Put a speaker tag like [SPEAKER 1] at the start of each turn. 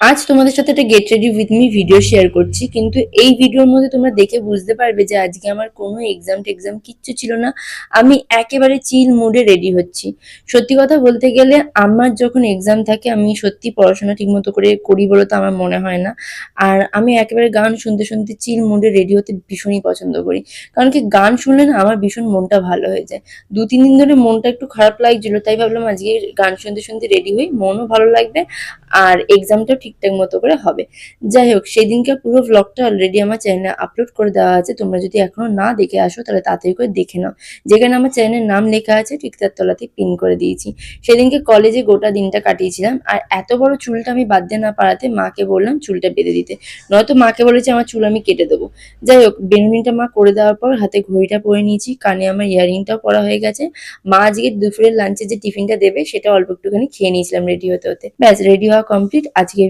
[SPEAKER 1] আজ তোমাদের সাথে একটা get ready with me video share করছি, কিন্তু এই ভিডিওর মধ্যে তোমরা দেখে বুঝতে পারবে যে আজকে আমার কোনো এক্সাম কিচ্ছু ছিল না। আমি একেবারে চিল মুডে রেডি হচ্ছি। সত্যি কথা বলতে গেলে আমার যখন এক্সাম থাকে আমি সত্যি পড়াশোনা ঠিক মতো করে করি বলে তো আমার মনে হয় না। আর আমি একেবারে গান শুনতে শুনতে চিল মুডে রেডি হতে ভীষণই পছন্দ করি। কারণ কি, গান শুনলে না আমার ভীষণ মনটা ভালো হয়ে যায়। 2-3 দিন ধরে মনটা একটু খারাপ লাগছিল, তাই ভাবলাম আজকে গান শুনতে শুনতে রেডি হই, মনও ভালো লাগবে আর এক্সামটাও ঠিকঠাক মতো করে হবে। যাই হোক, সেদিনকার পুরো ভ্লগটা অলরেডি আমার চ্যানেলে আপলোড করে দেওয়া আছে। তোমরা যদি এখনো না দেখে আসো তাহলে তাড়াতাড়ি করে দেখে নাও। যেখানে আমার চ্যানেলের নাম লেখা আছে ঠিক তার তলাতে পিন করে দিয়েছি। সেদিনকে কলেজে গোটা দিনটা কাটিয়েছিলাম, আর এত বড় চুলটা আমি বাদ দিয়ে না পারাতে মাকে বললাম চুলটা বেঁধে দিতে। নয়তো মাকে বলেছে আমার চুল আমি কেটে দেবো। যাই হোক, বেনুনিটা মা করে দেওয়ার পর হাতে ঘড়িটা পরে নিয়েছি, কানে আমার ইয়াররিংটাও পরা হয়ে গেছে। মা আজকে দুপুরের লাঞ্চে যে টিফিনটা দেবে সেটা অল্প একটুখানি খেয়ে নিয়েছিলাম রেডি হতে হতে। ব্যাস, রেডি হওয়া কমপ্লিট। আজকের